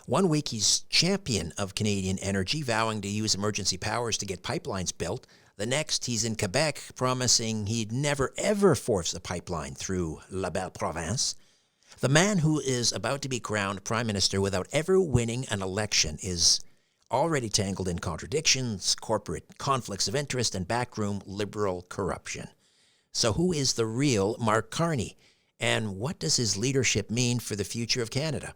One week he's champion of Canadian energy, vowing to use emergency powers to get pipelines built. The next, he's in Quebec, promising he'd never, ever force a pipeline through La Belle Province. The man who is about to be crowned prime minister without ever winning an election is already tangled in contradictions, corporate conflicts of interest, and backroom liberal corruption. So who is the real Mark Carney? And what does his leadership mean for the future of Canada?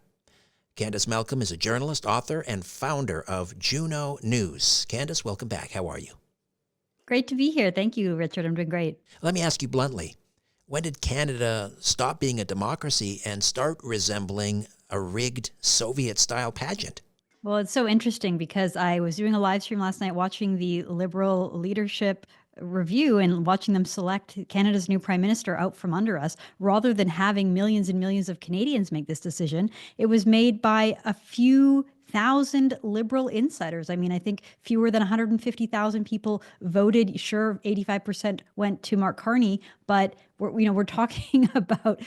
Candice Malcolm is a journalist, author, and founder of Juno News. Candice, welcome back. How are you? Great to be here. Thank you, Richard. I'm doing great. Let me ask you bluntly, when did Canada stop being a democracy and start resembling a rigged Soviet-style pageant? Well, it's so interesting because I was doing a live stream last night watching the Liberal leadership review and watching them select Canada's new prime minister out from under us. Rather than having millions and millions of Canadians make this decision, it was made by a few thousand Liberal insiders. I mean, I think fewer than 150,000 people voted. Sure, 85% went to Mark Carney, but we're talking about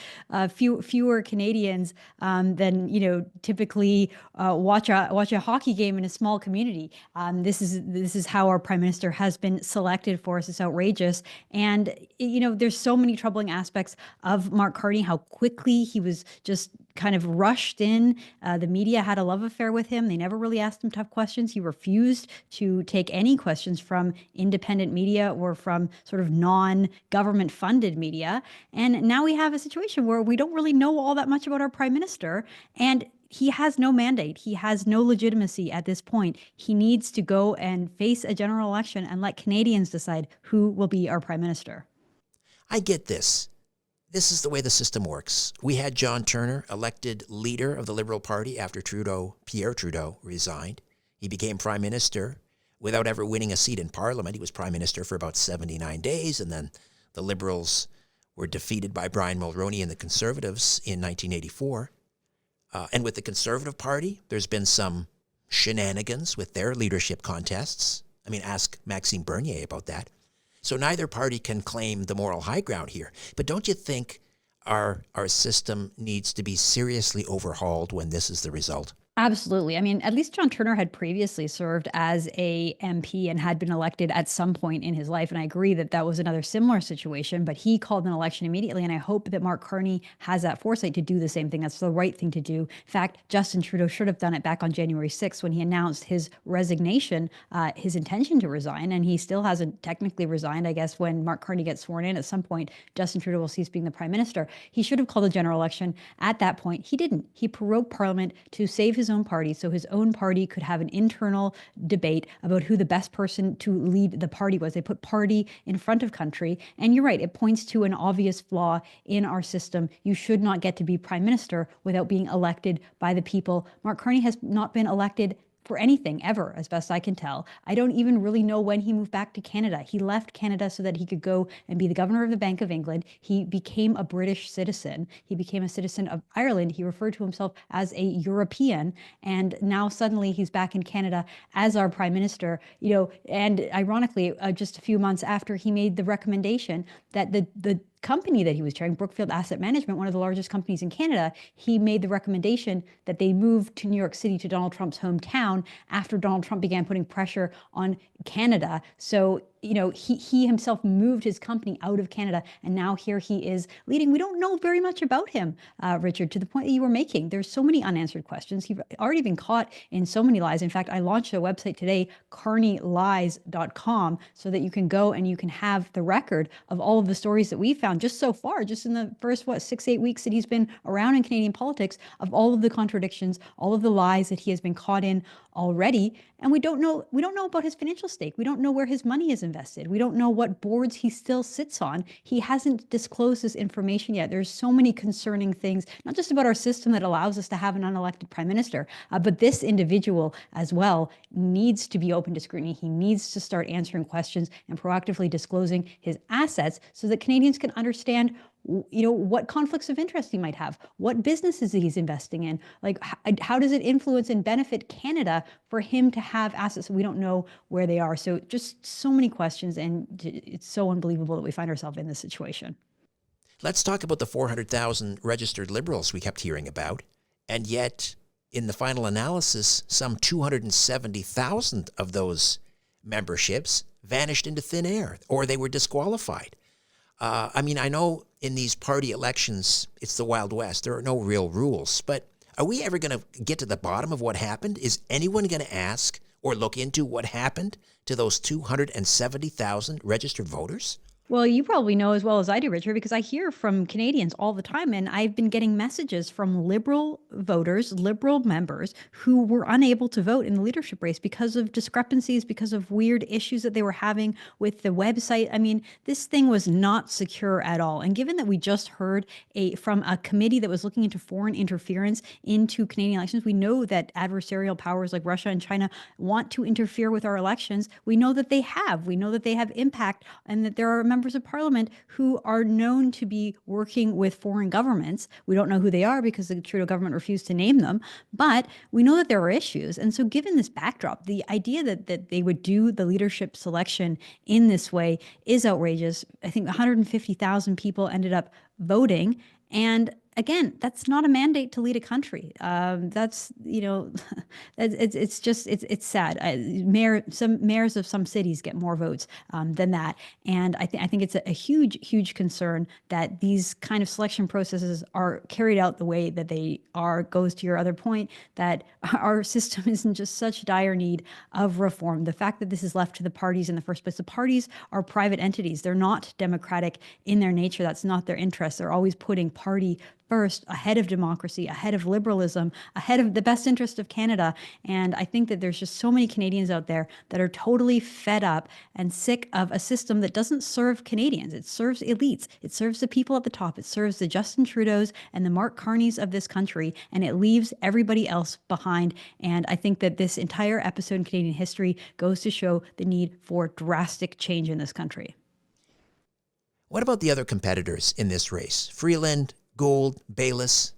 fewer Canadians than typically watch a hockey game in a small community. This is how our prime minister has been selected for us. It's outrageous, and there's so many troubling aspects of Mark Carney. How quickly he was just kind of rushed in. The media had a love affair with him. They never really asked him tough questions. He refused to take any questions from independent media or from sort of non-government funded media. And now we have a situation where we don't really know all that much about our prime minister, and he has no mandate. He has no legitimacy at this point. He needs to go and face a general election and let Canadians decide who will be our prime minister. I get this. This is the way the system works. We had John Turner elected leader of the Liberal Party after Pierre Trudeau resigned. He became prime minister without ever winning a seat in Parliament. He was prime minister for about 79 days, and then the Liberals were defeated by Brian Mulroney and the Conservatives in 1984. And with the Conservative Party, there's been some shenanigans with their leadership contests. I mean, ask Maxime Bernier about that. So neither party can claim the moral high ground here. But don't you think our system needs to be seriously overhauled when this is the result? Absolutely. I mean, at least John Turner had previously served as a MP and had been elected at some point in his life. And I agree that that was another similar situation, but he called an election immediately. And I hope that Mark Carney has that foresight to do the same thing. That's the right thing to do. In fact, Justin Trudeau should have done it back on January 6th when he announced his resignation, his intention to resign. And he still hasn't technically resigned. I guess when Mark Carney gets sworn in at some point, Justin Trudeau will cease being the prime minister. He should have called a general election at that point. He didn't. He prorogued Parliament to save his own party, so his own party could have an internal debate about who the best person to lead the party was. They put party in front of country. And you're right, it points to an obvious flaw in our system. You should not get to be prime minister without being elected by the people. Mark Carney has not been elected for anything ever, as best I can tell. I don't even really know when he moved back to Canada. He left Canada so that he could go and be the governor of the Bank of England. He became a British citizen. He became a citizen of Ireland. He referred to himself as a European. And now suddenly he's back in Canada as our prime minister, and ironically, just a few months after he made the recommendation that the company that he was chairing, Brookfield Asset Management, one of the largest companies in Canada, he made the recommendation that they move to New York City, to Donald Trump's hometown, after Donald Trump began putting pressure on Canada. So, he himself moved his company out of Canada, and now here he is leading. We don't know very much about him, Richard, to the point that you were making. There's so many unanswered questions. He's already been caught in so many lies. In fact, I launched a website today, carneylies.com, so that you can go and you can have the record of all of the stories that we found just so far, just in the first, 6-8 weeks that he's been around in Canadian politics, of all of the contradictions, all of the lies that he has been caught in already. And we don't know about his financial stake. We don't know where his money is invested. We don't know what boards he still sits on. He hasn't disclosed this information yet. There's so many concerning things, not just about our system that allows us to have an unelected prime minister, but this individual as well needs to be open to scrutiny. He needs to start answering questions and proactively disclosing his assets so that Canadians can understand what conflicts of interest he might have, what businesses he's investing in, how does it influence and benefit Canada for him to have assets that we don't know where they are. So just so many questions, and it's so unbelievable that we find ourselves in this situation. Let's talk about the 400,000 registered Liberals we kept hearing about, and yet in the final analysis, some 270,000 of those memberships vanished into thin air, or they were disqualified. I mean, I know in these party elections, it's the Wild West. There are no real rules. But are we ever going to get to the bottom of what happened? Is anyone going to ask or look into what happened to those 270,000 registered voters? Well, you probably know as well as I do, Richard, because I hear from Canadians all the time, and I've been getting messages from Liberal voters, Liberal members who were unable to vote in the leadership race because of discrepancies, because of weird issues that they were having with the website. I mean, this thing was not secure at all. And given that we just heard from a committee that was looking into foreign interference into Canadian elections, we know that adversarial powers like Russia and China want to interfere with our elections. We know that they have. We know that they have impact, and that there are members of parliament who are known to be working with foreign governments. We don't know who they are because the Trudeau government refused to name them, but we know that there are issues. And so given this backdrop, the idea that they would do the leadership selection in this way is outrageous. I think 150,000 people ended up voting. And again, that's not a mandate to lead a country. That's, it's sad. Some mayors of some cities get more votes than that. And I think it's a huge concern that these kind of selection processes are carried out the way that they are. Goes to your other point that our system is in just such dire need of reform. The fact that this is left to the parties in the first place, the parties are private entities. They're not democratic in their nature. That's not their interest. They're always putting party first, ahead of democracy, ahead of liberalism, ahead of the best interest of Canada. And I think that there's just so many Canadians out there that are totally fed up and sick of a system that doesn't serve Canadians. It serves elites. It serves the people at the top. It serves the Justin Trudeaus and the Mark Carneys of this country, and it leaves everybody else behind. And I think that this entire episode in Canadian history goes to show the need for drastic change in this country. What about the other competitors in this race? Freeland, Gould, Bayliss,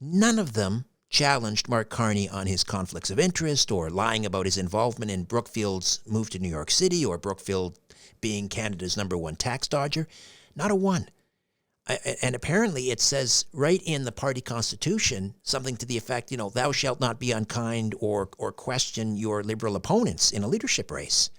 none of them challenged Mark Carney on his conflicts of interest or lying about his involvement in Brookfield's move to New York City or Brookfield being Canada's #1 tax dodger. Not a one. And apparently it says right in the party constitution something to the effect, thou shalt not be unkind or question your Liberal opponents in a leadership race.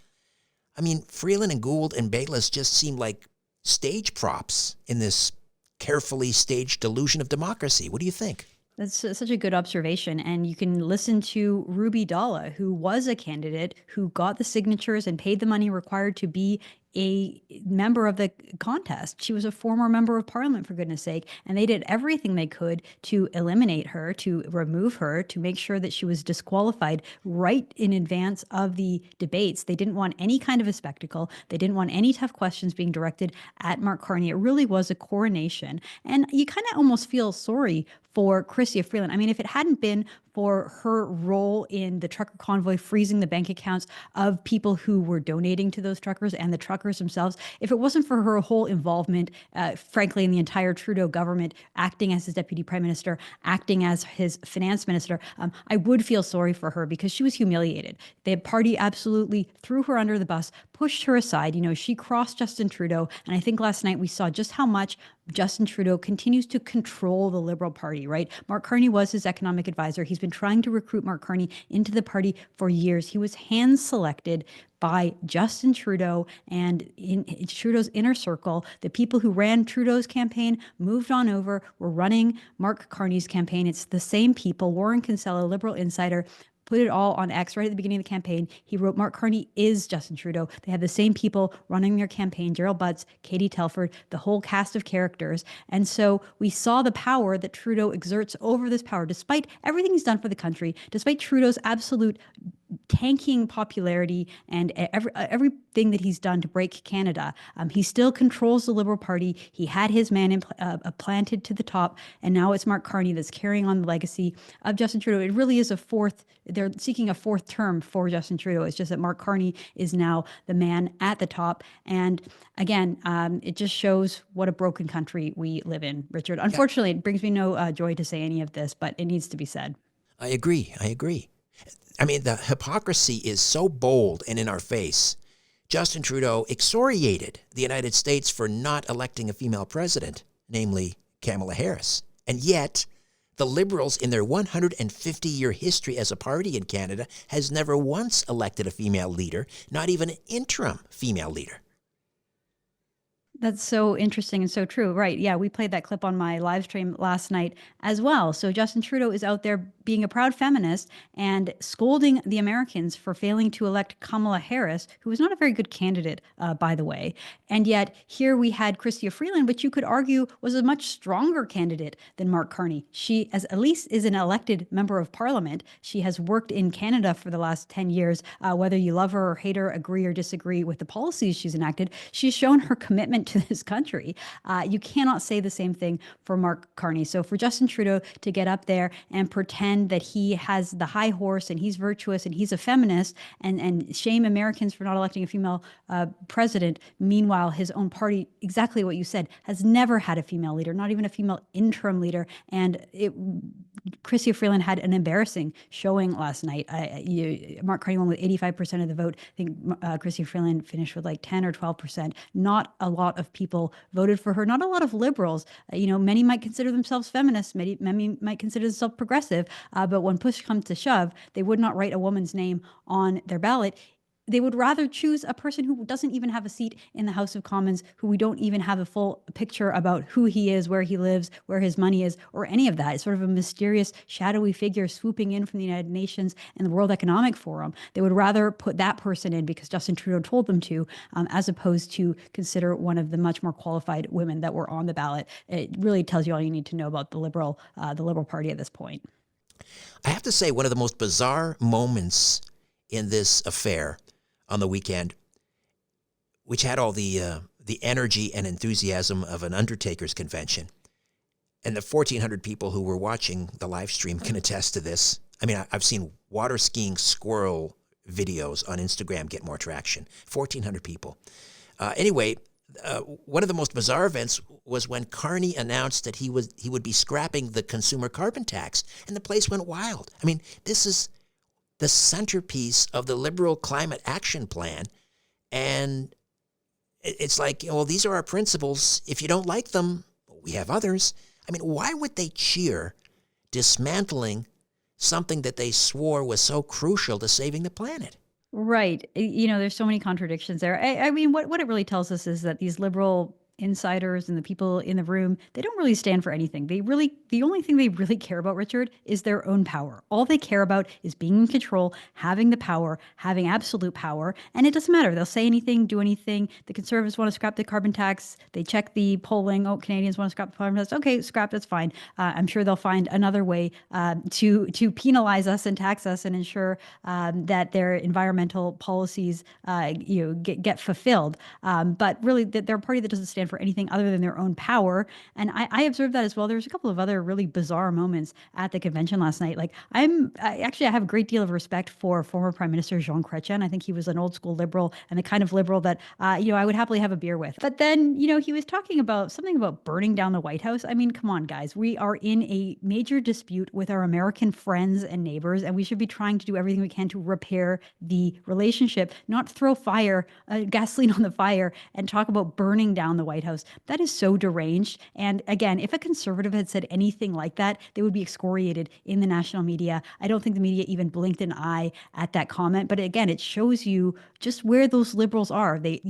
I mean, Freeland and Gould and Bayliss just seem like stage props in this carefully staged delusion of democracy. What do you think? That's such a good observation. And you can listen to Ruby Dalla, who was a candidate who got the signatures and paid the money required to be a member of the contest. She was a former member of parliament, for goodness sake, and they did everything they could to eliminate her, to remove her, to make sure that she was disqualified right in advance of the debates. They didn't want any kind of a spectacle. They didn't want any tough questions being directed at Mark Carney. It really was a coronation. And you kind of almost feel sorry for Chrystia Freeland. I mean, if it hadn't been for her role in the trucker convoy, freezing the bank accounts of people who were donating to those truckers and the truckers themselves, if it wasn't for her whole involvement, frankly, in the entire Trudeau government, acting as his deputy prime minister, acting as his finance minister, I would feel sorry for her because she was humiliated. The party absolutely threw her under the bus, pushed her aside. She crossed Justin Trudeau. And I think last night we saw just how much Justin Trudeau continues to control the Liberal Party, right? Mark Carney was his economic advisor. He's been trying to recruit Mark Carney into the party for years. He was hand-selected by Justin Trudeau, and in Trudeau's inner circle, the people who ran Trudeau's campaign moved on over, were running Mark Carney's campaign. It's the same people. Warren Kinsella, Liberal insider, put it all on X right at the beginning of the campaign. He wrote, Mark Carney is Justin Trudeau. They have the same people running their campaign, Gerald Butts, Katie Telford, the whole cast of characters. And so we saw the power that Trudeau exerts over this power, despite everything he's done for the country, despite Trudeau's absolute tanking popularity and everything that he's done to break Canada. He still controls the Liberal Party. He had his man planted to the top, and now it's Mark Carney that's carrying on the legacy of Justin Trudeau. It really is they're seeking a fourth term for Justin Trudeau. It's just that Mark Carney is now the man at the top. And again, it just shows what a broken country we live in, Richard. Unfortunately, It brings me no joy to say any of this, but it needs to be said. I agree. I mean, the hypocrisy is so bold and in our face. Justin Trudeau excoriated the United States for not electing a female president, namely Kamala Harris. And yet, The Liberals, in their 150-year history as a party in Canada, has never once elected a female leader, not even an interim female leader. That's so interesting and so true. Right. Yeah, we played that clip on my live stream last night as well. So Justin Trudeau is out there being a proud feminist and scolding the Americans for failing to elect Kamala Harris, who was not a very good candidate, by the way. And yet here we had Chrystia Freeland, which you could argue was a much stronger candidate than Mark Carney. She, as at least, is an elected member of parliament. She has worked in Canada for the last 10 years. Whether you love her or hate her, agree or disagree with the policies she's enacted, she's shown her commitment to this country. You cannot say the same thing for Mark Carney. So for Justin Trudeau to get up there and pretend that he has the high horse and he's virtuous and he's a feminist and shame Americans for not electing a female president, meanwhile, his own party, exactly what you said, has never had a female leader, not even a female interim leader. And Chrystia Freeland had an embarrassing showing last night. Mark Carney won with 85% of the vote. I think Chrystia Freeland finished with like 10 or 12%. Not a lot of people voted for her. Not a lot of liberals. Many might consider themselves feminists. Many might consider themselves progressive. But when push comes to shove, they would not write a woman's name on their ballot. They would rather choose a person who doesn't even have a seat in the House of Commons, who we don't even have a full picture about who he is, where he lives, where his money is, or any of that. It's sort of a mysterious, shadowy figure swooping in from the United Nations and the World Economic Forum. They would rather put that person in because Justin Trudeau told them to, as opposed to consider one of the much more qualified women that were on the ballot. It really tells you all you need to know about the Liberal Party at this point. I have to say, one of the most bizarre moments in this affair on the weekend, which had all the energy and enthusiasm of an Undertaker's convention, and the 1,400 people who were watching the live stream can attest to this. I mean, I've seen water skiing squirrel videos on Instagram get more traction. 1,400 people. Anyway, one of the most bizarre events was when Carney announced that he would be scrapping the consumer carbon tax, and the place went wild. I mean, this is the centerpiece of the Liberal Climate Action Plan, and it's like, well, these are our principles. If you don't like them, we have others. I mean, why would they cheer dismantling something that they swore was so crucial to saving the planet? Right. There's so many contradictions there. I mean, what it really tells us is that these liberal insiders and the people in the room, they don't really stand for anything. The only thing they really care about, Richard, is their own power. All they care about is being in control, having the power, having absolute power. And it doesn't matter. They'll say anything, do anything. The Conservatives want to scrap the carbon tax. They check the polling. Oh, Canadians want to scrap the carbon tax. Okay, scrap, that's fine. I'm sure they'll find another way to penalize us and tax us and ensure that their environmental policies get fulfilled. But really, they're a party that doesn't stand for anything other than their own power. And I observed that as well. There's a couple of other really bizarre moments at the convention last night. Like I have a great deal of respect for former Prime Minister Jean Chrétien. I think he was an old school liberal and the kind of liberal that, I would happily have a beer with. But then, he was talking about something about burning down the White House. I mean, come on, guys. We are in a major dispute with our American friends and neighbors, and we should be trying to do everything we can to repair the relationship, not throw gasoline on the fire and talk about burning down the White House. That is so deranged. And again, if a conservative had said anything like that, they would be excoriated in the national media. I don't think the media even blinked an eye at that comment. But again, it shows you just where those liberals are. They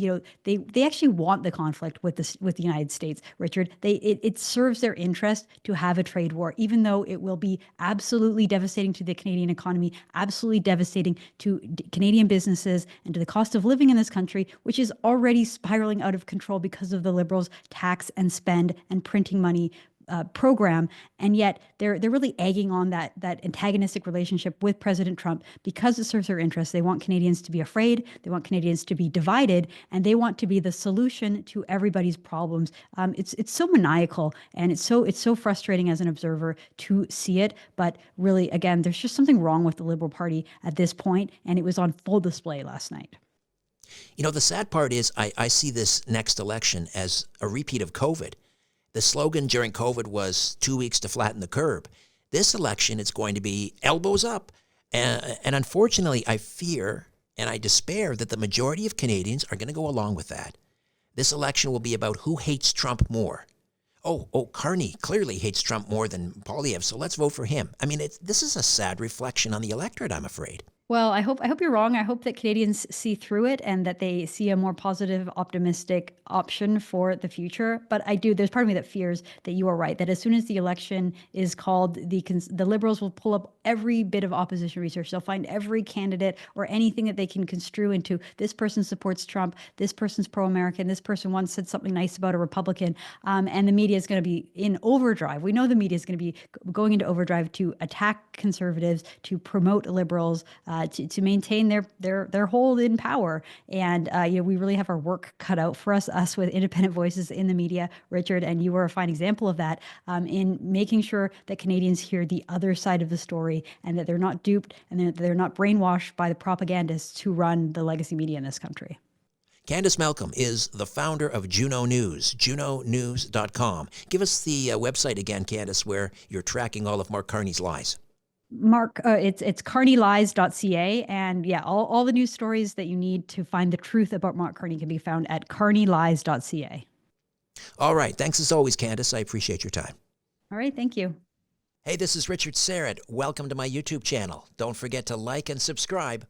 actually want the conflict with the United States, Richard. It serves their interest to have a trade war, even though it will be absolutely devastating to the Canadian economy, absolutely devastating to Canadian businesses and to the cost of living in this country, which is already spiraling out of control because of the Liberals' tax and spend and printing money program. And yet they're really egging on that antagonistic relationship with President Trump because it serves their interests. They want Canadians to be afraid. They want Canadians to be divided, and they want to be the solution to everybody's problems. It's so maniacal, and it's so frustrating as an observer to see it. But really, again, there's just something wrong with the Liberal Party at this point, and it was on full display last night. The sad part is I see this next election as a repeat of COVID. The slogan during COVID was 2 weeks to flatten the curve. This election, it's going to be elbows up. And unfortunately, I fear and I despair that the majority of Canadians are going to go along with that. This election will be about who hates Trump more. Carney clearly hates Trump more than Poilievre, so let's vote for him. I mean, this is a sad reflection on the electorate, I'm afraid. Well, I hope you're wrong. I hope that Canadians see through it and that they see a more positive, optimistic option for the future. But there's part of me that fears that you are right, that as soon as the election is called, the Liberals will pull up every bit of opposition research. They'll find every candidate or anything that they can construe into this person supports Trump, this person's pro-American, this person once said something nice about a Republican, and the media is going to be in overdrive. We know the media is going to be going into overdrive to attack conservatives, to promote liberals, to maintain their hold in power. And we really have our work cut out for us with independent voices in the media, Richard, and you were a fine example of that, in making sure that Canadians hear the other side of the story and that they're not duped and that they're not brainwashed by the propagandists who run the legacy media in this country. Candice Malcolm is the founder of Juno News, junonews.com. Give us the website again, Candice, where you're tracking all of Mark Carney's lies. Mark, it's carneylies.ca, and all the news stories that you need to find the truth about Mark Carney can be found at carneylies.ca. All right. Thanks as always, Candice. I appreciate your time. All right. Thank you. Hey, this is Richard Serrett. Welcome to my YouTube channel. Don't forget to like and subscribe.